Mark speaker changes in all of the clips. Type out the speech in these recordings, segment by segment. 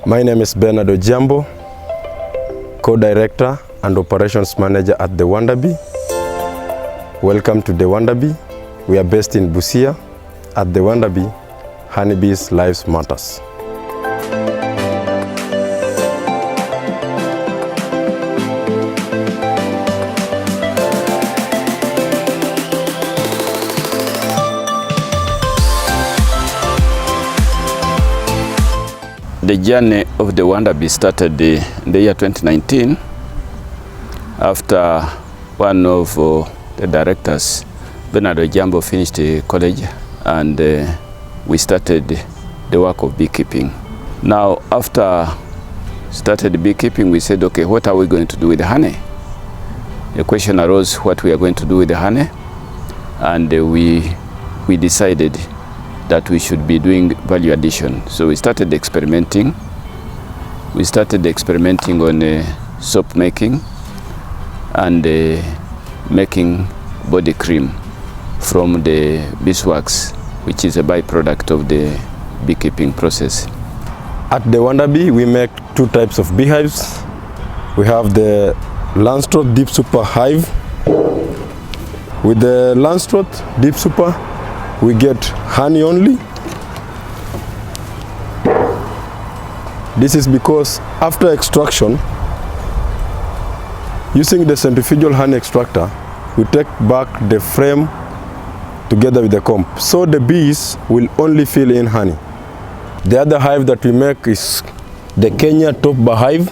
Speaker 1: My name is Bernard Ojambo, Co-Director and Operations Manager at the Wandaby. Welcome to the Wandaby. We are based in Busia. At the Wandaby, honeybees' lives matters.
Speaker 2: The journey of the Wandaby started in the year 2019 after one of the directors, Bernard Ojambo, finished college, and we started the work of beekeeping. Now, after started beekeeping, we said, okay, what are we going to do with the honey? The question arose what we are going to do with the honey, and we decided that we should be doing value addition. So we started experimenting. We started experimenting on soap making and making body cream from the beeswax, which is a byproduct of the beekeeping process.
Speaker 1: At the Wandaby, we make two types of beehives. We have the Langstroth Deep Super Hive. With the Langstroth Deep Super, we get honey only. This is because after extraction, using the centrifugal honey extractor, we take back the frame together with the comb. So the bees will only fill in honey. The other hive that we make is the Kenya Top Bar Hive,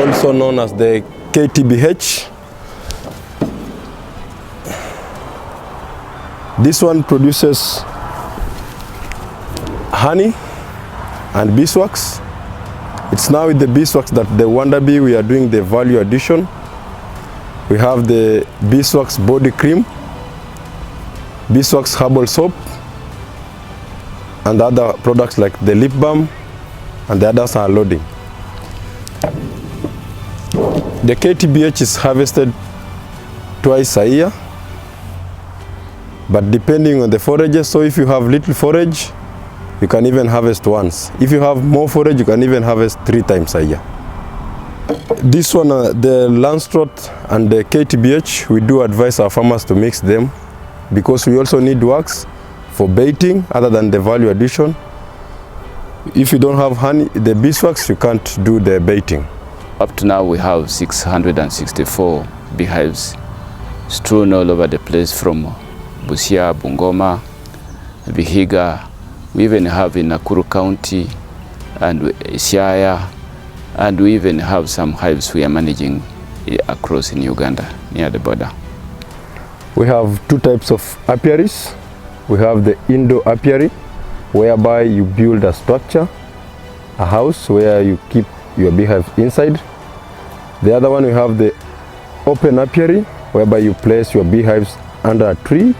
Speaker 1: also known as the KTBH. This one produces honey and beeswax. It's now with the beeswax that the Wandaby we are doing the value addition. We have the beeswax body cream, beeswax herbal soap, and other products like the lip balm, and the others are loading. The KTBH is harvested twice a year, but depending on the forages. So if you have little forage, you can even harvest once. If you have more forage, you can even harvest 3 times a year. This one, the Langstroth and the KTBH, we do advise our farmers to mix them because we also need wax for baiting other than the value addition. If you don't have honey, the beeswax, you can't do the baiting.
Speaker 2: Up to now, we have 664 beehives strewn all over the place from Busia, Bungoma, Vihiga. We even have in Nakuru County and Siaya, and we even have some hives we are managing across in Uganda, near the border.
Speaker 1: We have 2 types of apiaries. We have the indoor apiary, whereby you build a structure, a house where you keep your beehive inside. The other one, we have the open apiary, whereby you place your beehives under a tree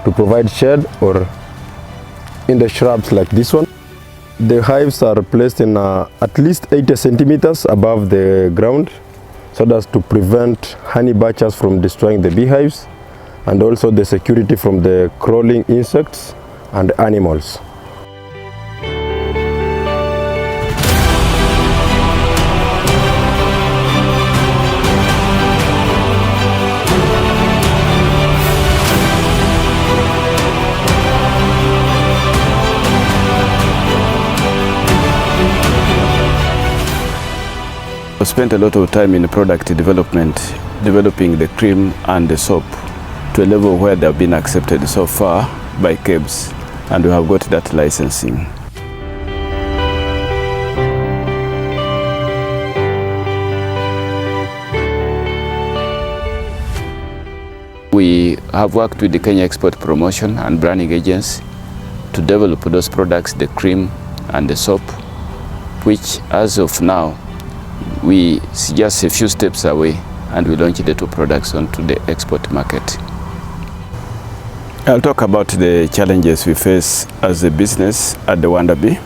Speaker 1: to provide shade, or in the shrubs like this one. The hives are placed in at least 80 centimeters above the ground, so as to prevent honey butchers from destroying the beehives, and also the security from the crawling insects and animals.
Speaker 2: I spent a lot of time in product development, developing the cream and the soap to a level where they have been accepted so far by KEBS, and we have got that licensing. We have worked with the Kenya Export Promotion and Branding Agency to develop those products, the cream and the soap, which as of now, we just a few steps away, and we launch the 2 products onto the export market. I'll talk about the challenges we face as a business at the Wandaby.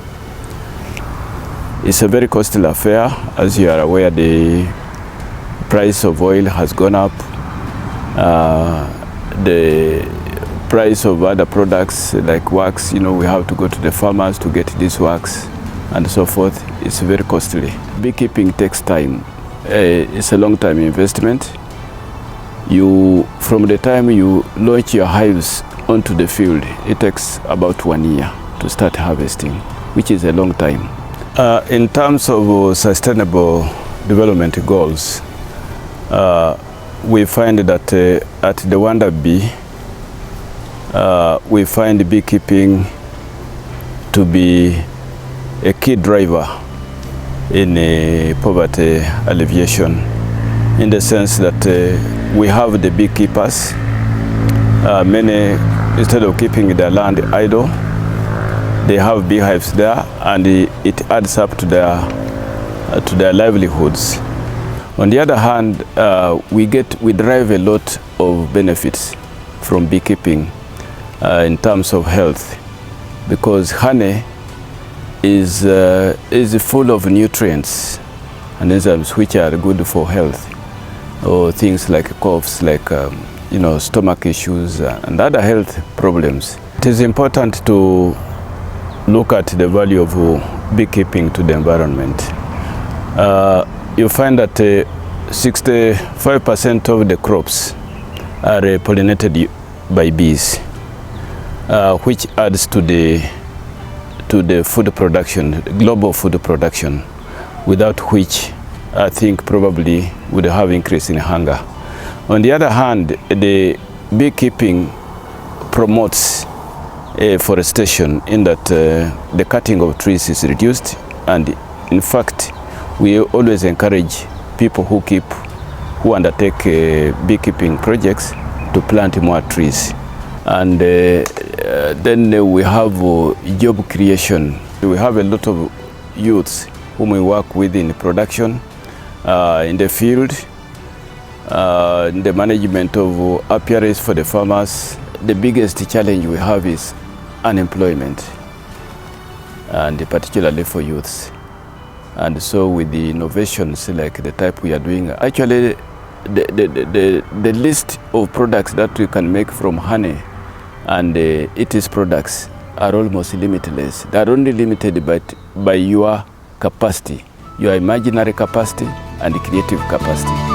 Speaker 2: It's a very costly affair. As you are aware, the price of oil has gone up. The price of other products like wax, you know, we have to go to the farmers to get this wax and so forth. It's very costly. Beekeeping takes time. It's a long-time investment. From the time you launch your hives onto the field, it takes about 1 year to start harvesting, which is a long time. In terms of sustainable development goals, we find that at the Wandaby, we find beekeeping to be a key driver in poverty alleviation, in the sense that we have the beekeepers. Many, instead of keeping their land idle, they have beehives there, and it adds up to their livelihoods. On the other hand, we derive a lot of benefits from beekeeping in terms of health, because honey is full of nutrients and enzymes which are good for health, or things like coughs, like you know, stomach issues and other health problems. It is important to look at the value of beekeeping to the environment. You find that 65% of the crops are pollinated by bees, which adds to the food production, global food production, without which I think probably would have increase in hunger. On the other hand, the beekeeping promotes forestation, in that the cutting of trees is reduced, and in fact we always encourage people who undertake beekeeping projects to plant more trees. And then we have job creation. We have a lot of youths whom we work with in production, in the field, in the management of apiaries for the farmers. The biggest challenge we have is unemployment, and particularly for youths. And so with the innovations like the type we are doing, actually the list of products that we can make from honey and its products are almost limitless. They are only limited by your capacity, your imaginary capacity and creative capacity.